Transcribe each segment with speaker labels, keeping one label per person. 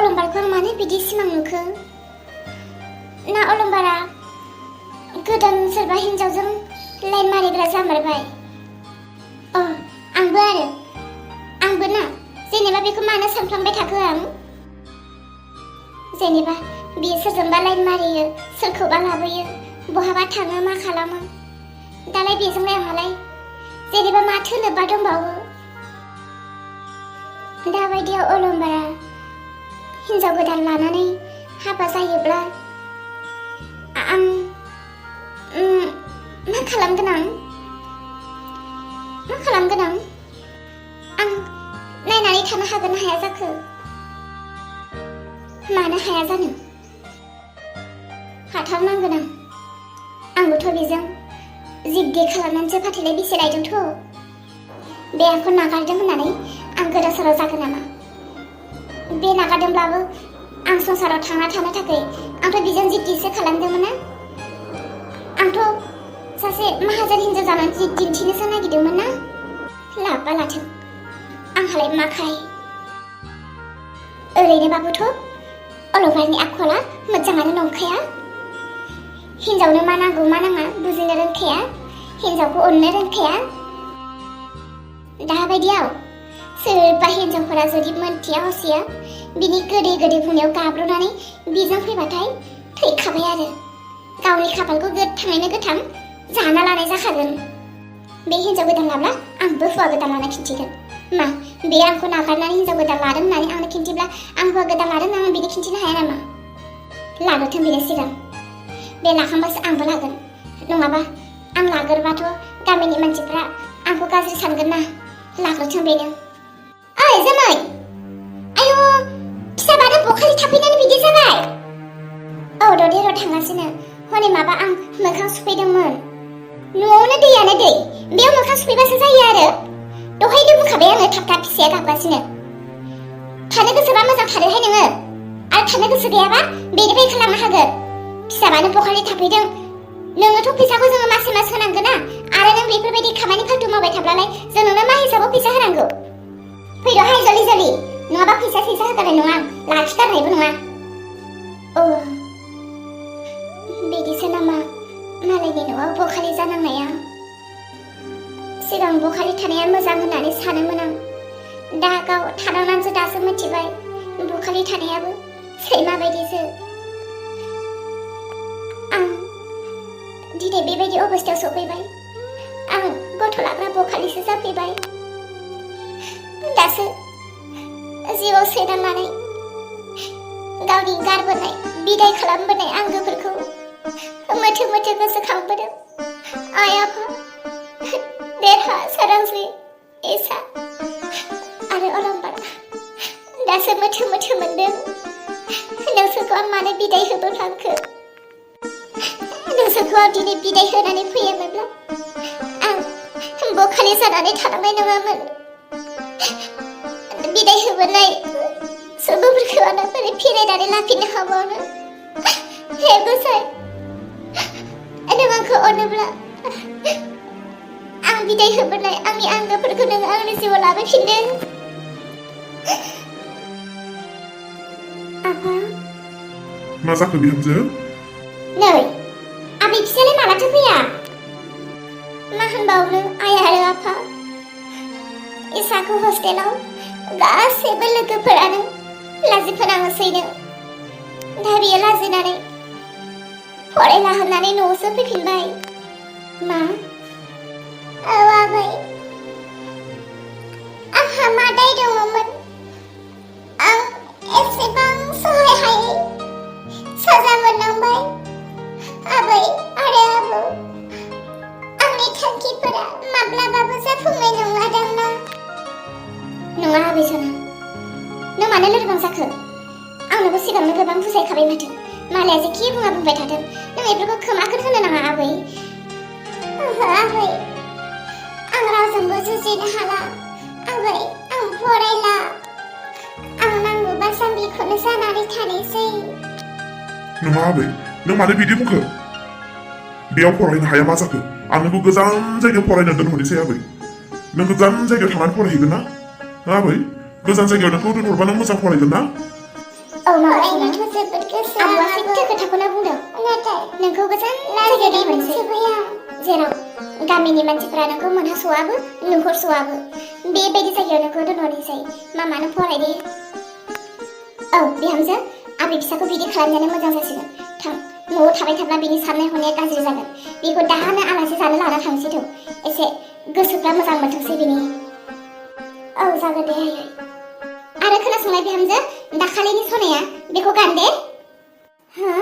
Speaker 1: अलंबारखौ आं मानो बिदि सिमां नुखो? ना अलंबारा गोदान सोरबा हिन्जावजों लाइन मारिग्रा जामारबाय? आंबो ना जेनेबा बेखौ मानो सानफ्लांबाय थाखो आं? जेनेबा बियो सोरजोंबा लाइन मारियो, सोरखौबा लाबोयो, बहाबा थाङो, मा खालामो? दालाय बेजोंलाय आंहालाय जेनेबा माथो लोब्बा दंबावो? दाबायदियाव अलंबारा हिन्जाव गोदान लानानै हाबा जायोब्ला आं मा खालामगोन आं? आं नायनानै थानो हागोन ना हाया जाखो? मानो हाया जानो? हाथारनांगोन आं। आंबोथ' बेजों जिद्दि खालामनानैसो फाथैलाय बेसे लायदोंथ'। बे आंखौ नागारदों होननानै आं गोदाव सोराव जागोन नामा? बे नागारदोंब्लाबो आं संसाराव थांना थानो थाखाय आंथ' बेजों जिद्दिसो खालामदोंमोन ना। आंथ' सासे माहाजोन हिन्जाव जानानै दिन्थिनोसो नागिरदोंमोन ना। लाबा लाथों, आंहालाय माखाय। ओरैनोबाबोथ' अलंबारनि आखला मोजाङानो नंखाया। हिन्जावनो मा नांगौ मा नाङा बुजिनो रोंखाया, हिन्जावखौ अननो रोंखाया। दाबायदियाव सोरबा हिन्जावफोरा जुदि मोनथिया हसिया बिनि गोदै गोदै बुंनायाव गाब्र'नानै बिजों फैबाथाय थैखाबाय आरो। गावनि खाफालखौ गोथाङैनो गोथां जाना लानाय जाखागोन। बे हिन्जाव गोदान लाब्ला आंबो हौवा गोदान लाना खिन्थिगोन। मा बे आंखौ नागारनानै हिन्जाव गोदान लादों होननानै आंनो खिन्थिब्ला आं हौवा गोदान लादों होननानै बिदि खिन्थिनो हाया नामा? लाग्रोथों बेनो सिगां। बे लाखांबासो आंबो लागोन। नङाबा आं लागोरबाथ' गामिनि मानसिफ्रा आंखौ गाज्रि सानगोन ना। लाग्रोथों बेनो। ओइ जोमै, आयु फिसाबानो बखालि थाफैनानै बिदि जाबाय। औ ददे र' थांगासिनो। हनै माबा आं मोखां सुफैदोंमोन। न'आवनो दैयानो दै, बेयाव मोखां सुफैबासो जायो आरो। दहायनो बुंखाबाय आङो थाब थाब फिसाया गाबगासिनो। थानो गोसोबा मोजां थादोहाय नोङो, आरो थानो गोसो गैयाबा बेनिफ्राय ओंखारलांनो हागोन। फिसाबानो बखालि थाफैदों। नोङोथ' फैसाखौ जोङो मासे मास होनांगोन ना, आरो नों बेफोरबायदि खामानि फालतु मावबाय थाब्लालाय जों नोंनो मा हिसाबाव फैसा होनांगौ? फैद'हाय जलि जलि, नङाबा फैसा होगारनाय नङा आं, लाखिगारनायबो नङा। बिदिसो नामा मालायनि न'आव बखालि जानांनाया? सिगां बखालि थानाया मोजां होननानै सानोमोन आं। दा गाव थानांनानैसो दासो मिथिबाय बखालि थानायाबो सैमा बायदिसो। आं दिनै बेबायदि अबस्थायाव सफैबाय। आं गथ' लाग्रा बखालिसो जाफैबाय। दासो जिउआव सैनानै गावनि गारबोनाय बिदाय खालामबोनाय आंगोफोरखौ मोथो मोथो गोसोखांबोदों। आइ आफा, देरहा, सोरांस्रि, एसा आरो अलंबार। दासो मोथो मोथो मोनदों नोंसोरखौ आं मानो बिदाय होबोफ्लांखो। नोंसोरखौ आं दिनै बिदाय होनानै फैयोमोनब्ला आं बखालि जानानै थानांनाय नङामोन। बिदाय होबोनाय सुबुंफोरखौ आं बोरै फिरायनानै लाफिननो हाबावनो? हे गसाइ, नों आंखौ अनोब्ला आं बिदाय होबोनाय आंनि आंगोफोरखौ नों आंनि जिउआव लाबोफिनदो। आफा।
Speaker 2: मा जाखो बिहामजो?
Speaker 1: नै आबै फिसायालाय मालाथो फैया? मा होनबावनो आइ आरो आफा, इसाखौ हस्टेलाव गासैबो लोगोफोरानो लाजि फोनाङोसैनो। दा बियो लाजिनानै फरायला होननानै न'आवसो फैफिनबाय। मा? औ आबै, आंहा मा दाय दङमोन? आं एसेबां सहाय हायै साजा मोननांबाय। आबै आरो आबौ, आंनि थांखिफोरा माब्लाबाबो जाफुंनाय नङादां ना? नङा आबै सना, नों मानो लोरबां जाखो? आंनोबो सिगांनो गोबां बुजायखाबाय माथो। मालाया जेखि बुङा बुंबाय थादों, नों बेफोरखौ खोमाखौनो होनो नाङा आबै। ओहो आबै, आं रावजोंबो जुजिनो हाला। आबै, आं फरायला। आं नांगौबा जाम्बिखौनो जानानै थानोसै।
Speaker 2: नङा आबै, नों मानो बिदि बुंखो? बेयाव फरायनो हाया मा जाखो? आं नोंखौ गोजान जायगायाव फरायनो दोनहरनोसै आबै। नों गोजान जायगायाव थांनानै फरायहैगोन ना? आबै, गोजान जायगायाव नोंखौ दोनहरबा नों मोजां फरायगोन ना?
Speaker 1: औ माबायदिथ' जोबोद गोसो आब'आ सैथो खोथाखौनो बुंदों नाथाय नोंखौ गोजान जायगायाव दोनहरनोसै जेराव गामिनि मानसिफ्रा नोंखौ मोनहास'आबो नुहुरस'आबो बेबायदि जायगायाव नोंखौ दोनहरनोसै मामा नों फरायदे औ बिहामजो आबै फिसाखौ बिदि खालामनायानो मोजां जासिगोन थां न'आव थाबाय थाब्ला बिनि साननाय हनाया गाज्रि जागोन बेखौ दाहानो आलासि जानो लाना थांसै थौ एसे गोसोफ्रा मोजां मोनथोंसै बिनि औ जागोन दे आयै आरो खोनासंलाय बिहामजो दाखालिनि सनाया बेखौ गानदे हो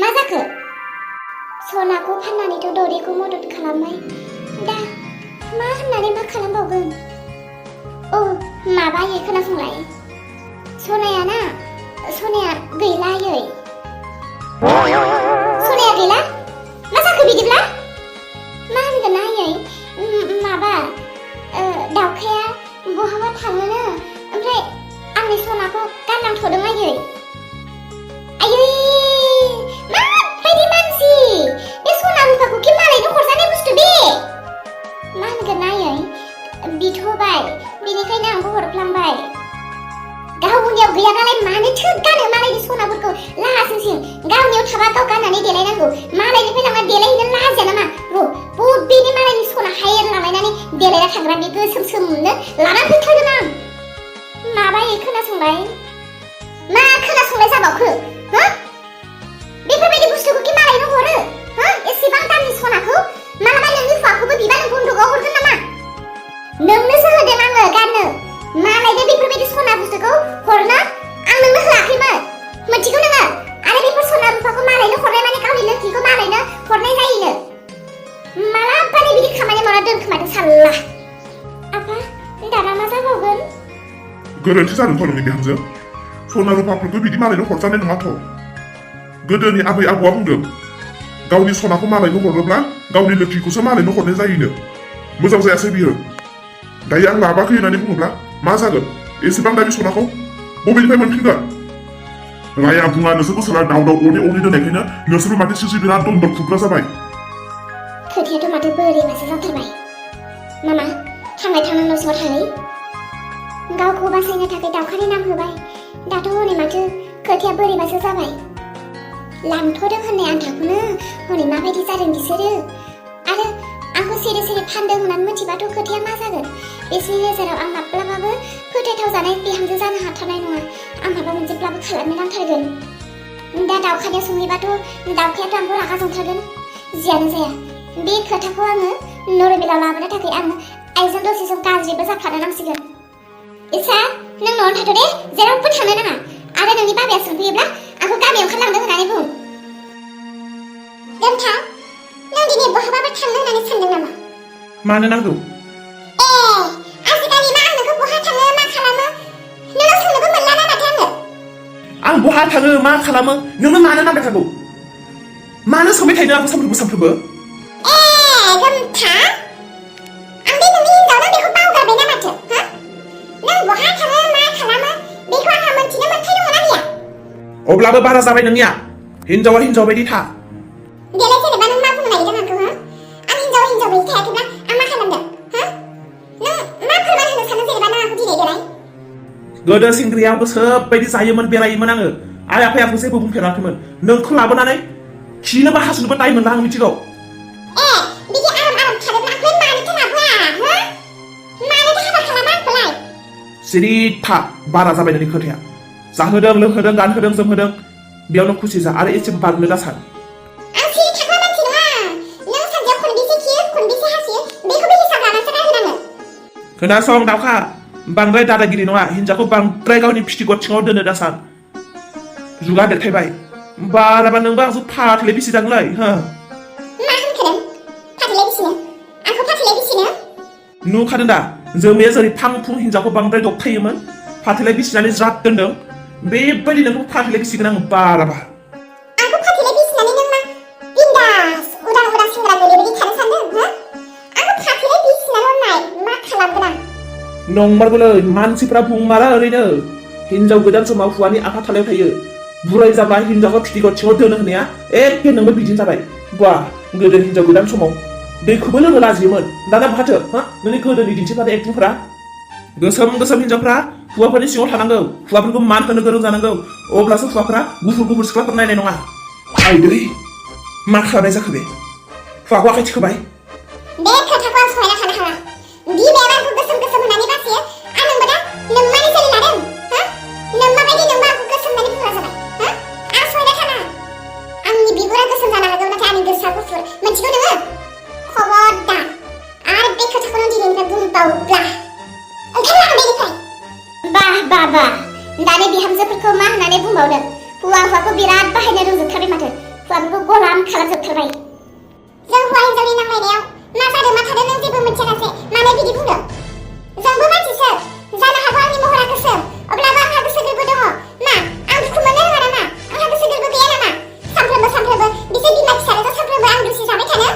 Speaker 1: मा जाखो सनाखौ फाननानैथ' दौरिखौ मदद खालामबाय दा मा होननानै मा खालामबावगोन औ माबायै खोनासंलाय सनाया गैलायै सनाया गैला मा जाखो बिदिब्ला मा होनगोन आयै माबा दाउखाया बहाबा थाङोनो ओमफ्राय आंनि सनाखौ गानलांथ'दों आयै माबायदि मानसि बे सना रुफाखौ कि मालायनो हरजानाय बुस्थु बे मा होनगोन आयै बिथ'बाय बेनिखायनो आंबो हरफ्लांबाय गावनियाव गैयाबालाय मानोथो गानो मालायनि सनाफोरखौ लाहासिं गावनियाव थाबा गाव गाननानै देलायनांगौ मालायनिफ्राय लांना देलायहैनो लाजिया नामा बबेनि मालायनि सना हायेर लालायनानै देलायना थांग्रा बे गोसोम सोमनो लाना फैथारगोन आं माबायै खोनासंलाय मा खोनासंलाय जाबावखो हो बेफोरबायदि बुस्थुखौ कि मालायनो हरो हो एसेबां दामनि सनाखौ मालाबा नोंनि हौवाखौबो बिबा नों बन्दकआव हरगोन नामा नोंनोसो होदों आङो गाननो मालायनो बेफोरबायदि सना बुस्थुखौ हरनो आं नोंनो होआखैमोन मिथिगौ नोङो आरो बेफोर सना रुफाखौ मालायनो हरनाय माने गावनि लोखिखौ मालायनो हरनाय जायोनो मालाबानि बिदि खामानि मावना दोनखोमादों साल्ला आफा दाना मा जाबावगोन
Speaker 2: गोरोन्थि जादोंथ' नोंनि बिहामजो सना रुफाफोरखौ बिदि मालायनो हरजानाय नङाथ' गोदोनि आबै आबौआ बुंदों गावनि सनाखौ मालायनो हरोब्ला गावनि लोखिखौसो मालायनो हरनाय जायोनो मोजां जायासै बियो दायो आं लाबाखै होननानै बुङोब्ला मा जागोन एसेबां दामि सनाखौ बबेनिफ्राय मोनफिनगोन राया बुङा नोंसोर बोसोरा दाव अने दोननायखायनो नोंसोरबो माथो सिसि बिराद दन्दर खुबग्रा जाबाय
Speaker 1: खोथायाथ' माथो बोरैबासो जाथारबाय मामा थांनाय न' सिङाव थाङै गावखौ बासायनो थाखाय दावखानि नाम होबाय दाथ' हनै माथो खोथाया बोरैबासो जाबाय लांथ'दों होननाय आन्थाखौनो हनै माबायदि जादों बिसोरो आरो आंखौ सिरि फानदों होननानै मिथिबाथ' खोथाया मा जागोन बिसोरनि नोजोराव आं माब्लाबाबो फोथायथाव जानाय बिहामजो जानो हाथारनाय नङा आं माबा मोनसेब्लाबो खालामनो नांथारगोन दा दावखानियाव सोंहैबाथ' दावखायाथ' आंखौ रागा जोंथारगोन जियानो जाया बे खोथाखौ आङो नरमेलाव लाबोनो थाखाय आङो आइजों दसे सम गाज्रिबो जाफानो नांसिगोन इसा नों न'आवनो थाथ' दे जेरावबो थांनो नाङा आरो नोंनि बाबाया सोंफैयोब्ला आंखौ गामियाव ओंखारलांदों होननानै बुं दोनथा नों दिनै बहाबाबो थांनो होननानै सानदों नामा
Speaker 3: मानो नांगौ
Speaker 1: आजिखालि मा आं नोंखौ बहा थाङो मा खालामो नोंनाव सोंनोबो मोनला ना माथो
Speaker 3: आं बहा थाङो मा खालामो नोंनो मानो नांबाय थागौ मानो सोंबाय थायो आंखौ सानफ्रोमबो
Speaker 1: गोमथा आं बे नोंनि हिनजाव नों बेखौ बावगारबाय ना माथो हा नों बहा थाङो मा खालामो बेखौ आंहा मोनथिनो मोनथाय दङ ना गैया
Speaker 3: अब्लाबो बारा जाबाय नोंनिया हिनजावा हिनजाव बायदि था
Speaker 1: देलाय जेनेबा नों मा बुंनो नागिरदों आंखौ हा आं हिनजाव बायदि थायाखैब्ला आं मा खालामदों हा नों मा फोरमान होनो सानो जेनेबा नों आंखौ दिनै देलाय
Speaker 3: गोदो सेंग्रियाव गोसोबायदि जायोमोन बेरायोमोन आङो आइ आफायाबो जेबो बुंफेराखैमोन नोंखौ लाबोनानै खिनोबो हासुनोबो टाइम मोनला आं मिथिगौ
Speaker 1: बिदि आराम थादोंब्ला ओमफ्राय मानोथो लाबोआ हा मानोथो हाबा खालामा आंखौलाय
Speaker 3: सिरि था बारा जाबाय नोंनि खोथाया जाहोदों लोंहोदों गानहोदों जोमहोदों बेयावनो खुसि जा आरो एसे बारनो दा सान
Speaker 1: आं सिरि थाग्रा मानसि नङा नों सानसेयाव खनबेसे खियो खनबेसे हासुयो बेखौबो हिसाब लानानैसो रायगोन आङो
Speaker 3: खोनासं दावखा बांद्राय दादागिरि नङा हिनजावखौ बांद्राय गावनि फिथिगथिङाव दोनो दा सान जुगा देरखायबाय बाराबा नोंबो आंजों फाथैलाय बिसि जागोनलै हो
Speaker 1: मा होनखोदों फाथैलाय बिसिनो आंखौ फाथैलाय बिसिनो
Speaker 3: नुखादों दा जोमैया जेरै फां फुं हिनजावखौ बांद्राय दबथायोमोन फाथैलाय बिसिनानै ज्राद दोनदों बेबायदि नोंखौ फाथैलाय बिसिगोन आं बाराबा
Speaker 1: आंखौ फाथैलाय बिसिनानै नों मा बिन्दास उदां सेंग्रा गोलैबायदि थानो सानदों हो आंखौ फाथैलाय बिसिनाल' नाय मा खालामगोन आं
Speaker 3: नंमारगौलै मानसिफ्रा बुंमारा ओरैनो हिनजाव गोदान समाव हौवानि आफा थालायाव थायो बुराय जाब्ला हिनजावखौ फिथिगथिङाव दोनो होनाया एखे नोंबो बिदिनो जाबाय बा गोदो हिनजाव गोदान समाव दैखौबो लोंनो लाजियोमोन दाना बहाथो हा नोंनि गोदोनि दिन्थिफानाय एक्टिंफोरा गोसोम हिनजावफ्रा हौवाफोरनि सिङाव थानांगौ हौवाफोरखौ मान होनो गोरों जानांगौ अब्लासो हौवाफोरा गुफुर सिख्लाफोर नायनाय नङा आइदै मा खालामनाय जाखो बे हौवाखौ आखाइ थिखोबाय
Speaker 1: बे खोथाखौ आं सहायना थानो हाला बिमाया आंखौ गोसोम होननानै बासियो आं नोंबो दा नोंमानि सोलि लादों हा नोंमाबायदि नोंबो आंखौ गोसोम होननानै बुंग्रा जाबाय हा आं सहायना थाना आंनि बिगुरा गोसोम जानो हागौ नाथाय आंनि गोसोआ गुफुर मिथिगौ नोङो खबरदार आरो बे खोथाखौनो दिनैनिफ्राय बुंबावब्ला ओंखारलां बेनिफ्राय बाह दानि बिहामजोफोरखौ मा होननानै बुंबावदों हौवाखौ बिराद बाहायनो रोंजोबथारबाय माथो हौवाफोरखौ गलाम खालामजोबथारबाय जों हौवा हिनजावनि नांलायनायाव मा जादों मा थादों नों जेबो मिथियालासे मानो बिदि बुंदों जोंबो मानसिसो जानो हागौ आंनि महरा गोसोम अब्लाबो आंहा गोसो गोरबो दङ मा आं दुखु मोननो रोङा नामा आंहा गोसो गोरबो गैया नामा सानफ्रोमबो बिसोर बिमा फिसाजों सानफ्रोमबो आं दुसि जाबाय थानो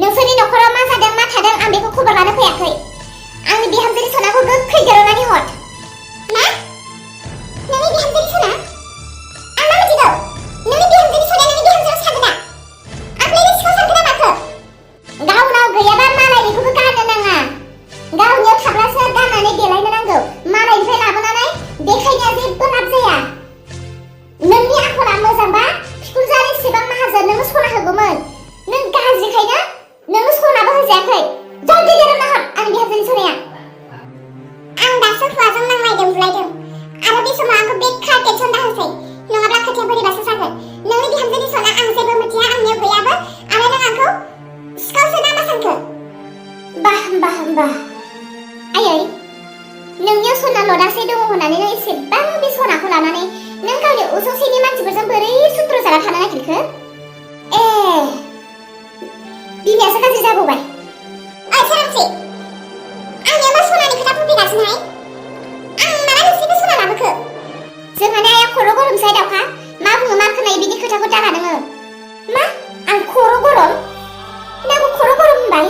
Speaker 1: नोंसोरनि नखराव मा जादों मा थादों आं बेखौ खबर लानो फैयाखै आंनि बिहामजोनि सनाखौ गोख्रै दोननानै हर मा नोंनि बिहामजोनि सना आं मा मिथिगौ नोंनि बिहामजोनि सनाया नोंनि बिहामजोआव सागोना आं बेनि सिखाव सानखोना माखो गावनाव गैयाबा मालायनिखौबो गारनो नाङा गावनियाव थाब्लासो गाननानै देलायनो नांगौ मालायनिफ्राय लाबोनानै देखायनाया जेबो लाब जाया नोंनि आखला मोजांबा फिकुलजालिसेबां माहाजोन नोंनो सना होगौमोन नों गाज्रिखायनो नोंनो सनाबो होजायाखै जल्दि दोनना हर आंनि बिहामजोनि सनाया आं दासो हौवाजों नांलायदों बुलायदों आरो बे समाव आंखौ बेखार टेनसन दाहोसै नङाब्ला खोथाया बोरैबासो जागोन नोंनि बिहामजोनि सना आं जेबो मिथिया आंनियाव गैयाबो आरो नों आंखौ सिखावसो ना मा सानखो बाह आयै नोंनियाव सना लदासे दङ होननानै नों एसेबां बे सनाखौ लानानै नों गावनि उसुंसेनि मानसिफोरजों बोरै सुद्र जाना थानो नागिरखो बिमायासो गाज्रि जाबावबाय सोरांसि आंनियाव मा सनानि खोथा बुंफैगासिनोहाय आं माला नोंसोरनिफ्राय सना लाबोखो जोंहानि आइया खर' गरमसै दावखा मा बुङो मा खोनायो बिदि खोथाखौ दाला नोङो मा आं खर' गरम नोंबो खर' गरम होनबाय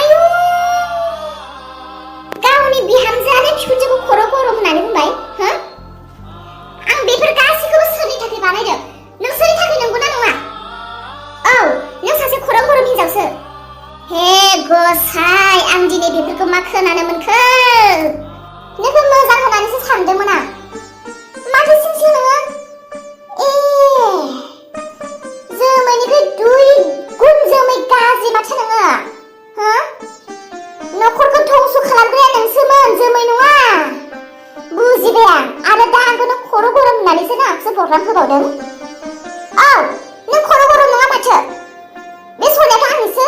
Speaker 1: आयु गावनि बिहामजोआनो फिकुनजोखौ खर' गरम होननानै बुंबाय हो आं बेफोर गासैखौबो सोरनि थाखाय बानायदों नोंसोरनि थाखाय नंगौना नङा औ नों सासे खर' गरम हिनजावसो हे गसाइ आं दिनै बेफोरखौ मा खोनानो मोनखो नोंखौ मोजां होननानैसो सानदोंमोन आं माथो सिंसो नोङो जोमैनिफ्राय दुइ गुन जोमै गाज्रि माथो नोङो हो नखरखौ धंस खालामग्राया नोंसोमोन जोमै नङा बुजिबाय आं आरो दा आंखौ नों खर' गरम होननानैसो नों आंखौसो बरनाम होबावदों औ नों खर' गरम नङा माथो बे सनायाथ' आंनिसो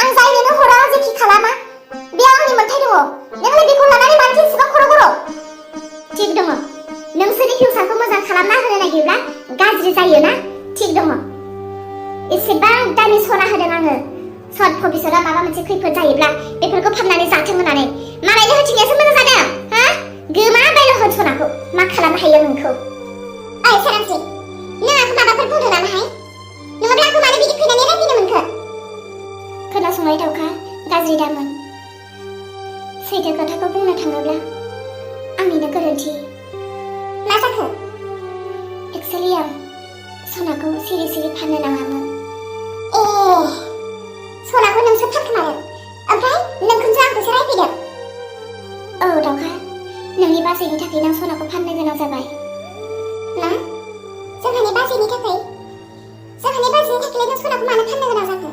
Speaker 1: आं जायनोनो हरा जेखि खालामा बेयाव आंनि मोन्थाय दङ नोंलाय बेखौ लानानै मानोथो एसेबां खर' गरम थिग दङ नोंसोरनि फिउचारखौ मोजां खालामना होनो नागिरब्ला गाज्रि जायोना थिग दङ एसेबां दामि सना होदों आङो सत भबिष्यतआव माबा मोनसे खैफोद जायोब्ला बेफोरखौ फाननानै जाथों होननानै मालायनो होथिंनायासो मोजां जादों हा गोमाबायल' होन सनाखौ मा खालामनो हायो नोंखौ सोरांसि नों आंखौ माबाफोर बुंदों नामाहाय नङाब्ला आंखौ मानो बिदि फैनानै रायफैनो मोनखो खोनासंनाय दावखा गाज्रि दामोन सैथो खोथाखौ बुंनो थाङोब्ला आंनिनो गोरोन्थि मा जाखो एक्चुअली आं सनाखौ सिरि सिरि फाननो नाङामोन सनाखौ नोंसो फानखोमादों ओमफ्राय नोंखौसो आंखौसो रायफैदों औ दावखा नोंनि बाजैनि थाखाय नों सनाखौ फाननो गोनां जाबाय मा जोंहानि बाजैनि थाखाय नों सनाखौ मानो फाननो गोनां जाखो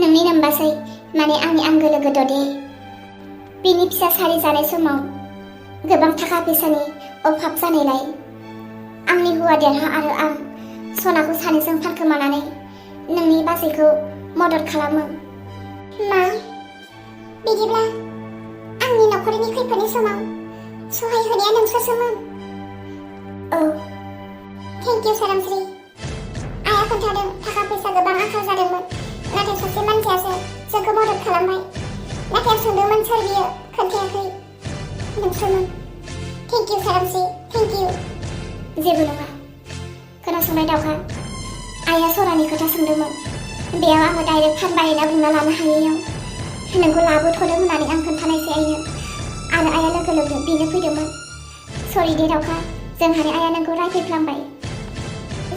Speaker 1: नोंनि नोमबासै माने आंनि आंगो लोगो ददे बिनि फिसा सारि जानाय समाव गोबां थाखा फैसानि अभाब जानायलाय आंनि हौवा देरहा आरो आं सनाखौ सानैजों फानखोमानानै नोंनि बाजैखौ मदद खालामो मा बिदिब्ला आंनि नखरनि खैफोदनि समाव सहाय होनाया नोंसोरसोमोन औ थेंक इउ सोरांस्रि आइया खोन्थादों थाखा फैसा गोबां आंखाल जादोंमोन नाथाय सासे मानसियासो जोंखौ मदद खालामबाय नाथाय आं सोंदोंमोन सोर बियो खोन्थायाखै नोंसोरमोन थेंक इउ सोरांस्रि थेंक इउ जेबो नङा खोनासंनाय दावखा आइया सनानि खोथा सोंदोंमोन बेयाव आङो डाइरेक्ट फानबाय होनना बुंना लानो हायैयाव नोंखौ लाबोथ'दों होननानै आं खोन्थानायसै आइनो आरो आइया लोगो लोगो बेनो फैदोंमोन सरि दे दावखा जोंहानि आइया नोंखौ रायफैफ्लांबाय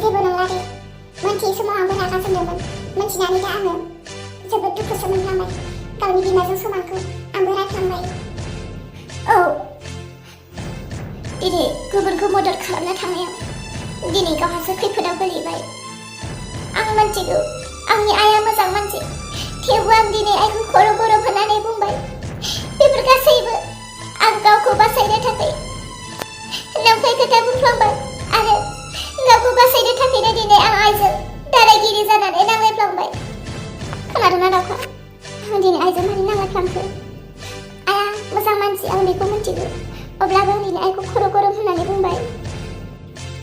Speaker 1: जेबो नंला दे मोनथियै समाव आंबो रागा जोंदोंमोन मोनथिनानै दा आङो जोबोद दुखुसो मोनफ्लांबाय गावनि बिमाजों समानखौ आंबो रायफ्लांबाय लानो थांनायाव दिनै गावहासो खैफोदाव गोलैबाय। आं मिन्थिगौ आंनि आइया मोजां मानसि, थेवबो आं दिनै आइखौ खर' गरम होनानै बुंबाय। बेफोर गासैबो आं गावखौ बासायनो थाखाय नंखाय खोथा बुंफ्लांबाय आरो गावखौ बासायनो थाखायनो दिनै आं आइजों दारायगिरि जानानै नांलायफ्लांबाय। खोनादोंना दाउखा? आं दिनै आइजों मारै नांलायफ्लांखो? आइया मोजां मानसि आं बेखौ मिन्थिगौ, अब्लाबो आं दिनै आइखौ खर' गरम होननानै बुंबाय।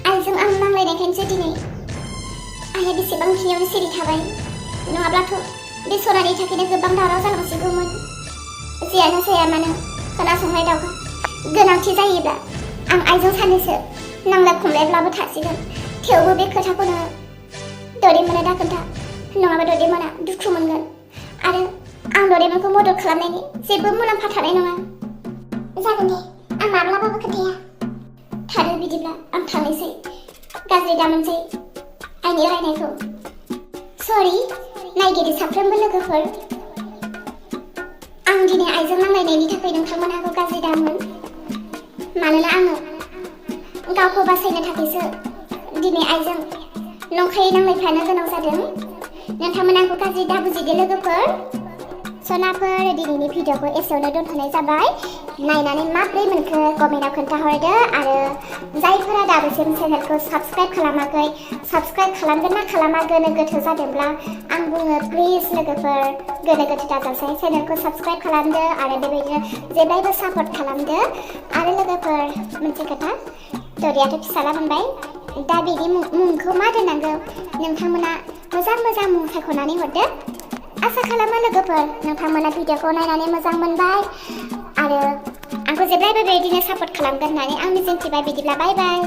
Speaker 1: आइजों आं नांलायनायखायसो दिनै आइया बेसेबांखिनियावनो सिरि थाबाय, नङाब्लाथ' बे सनानि थाखायनो गोबां दावराव जालांसिगौमोन। जियानो जाया मानो खोनासंनाय दाउखा, गोनांथि जायोब्ला आं आइजों सानैसो नांलाय खमलायब्लाबो थासिगोन, थेवबो बे खोथाखौनो दरेमोननो दा खोन्था, नङाबा दरेमोना दुखु मोनगोन आरो आं दरेमोनखौ मदद खालामनायनि जेबो मुलाम्फा थानाय नङा। जागोन दे, आं माब्लाबाबो खोन्थाया। थादो बिदिब्ला आं थांनोसै, गाज्रि दामोनसै आंनि रायनायखौ। सरि नायगिरि साफ्रोमबो लोगोफोर, आं दिनै आइजों नांलायनायनि थाखाय नोंथांमोनहाखौ गाज्रि दामोन, मानोना आङो गावखौ बासायनो थाखायसो दिनै आइजों नंखायै नांलायफ्लानो गोनां जादों। नोंथांमोना आंखौ गाज्रि दाबुजिदो लोगोफोर। सनाफोर दिनैनि भिडिअखौ एसेयावनो दोनथ'नाय जाबाय। नायनानै माब्रै मोनखो कमेन्टआव खोन्थाहरदो आरो जायफोरा दाबोसिम चेनेलखौ साबस्क्राइब खालामाखै, साबस्क्राइब खालामगोन ना खालामा गोनो गोथो जादोंब्ला आं बुङो प्लिज लोगोफोर गोनो गोथो दाजासै, चेनेलखौ साबस्क्राइब खालामदो आरो बेबायदिनो जेब्लायबो सापर्ट खालामदो। आरो लोगोफोर मोनसे खोथा, दरियाथ' फिसाला मोनबाय, दा बेनि मुंखौ मा दोननांगौ नोंथांमोना मोजां मुं सायख'नानै हरदो। आसा खालामो लोगोफोर नोंथांमोना भिडिअखौ नायनानै मोजां मोनबाय आरो आंखौ जेब्लायबो बेबायदिनो सापर्ट खालामगोन होननानै आं मिजिंथिबाय। बिदिब्ला बाय बाय।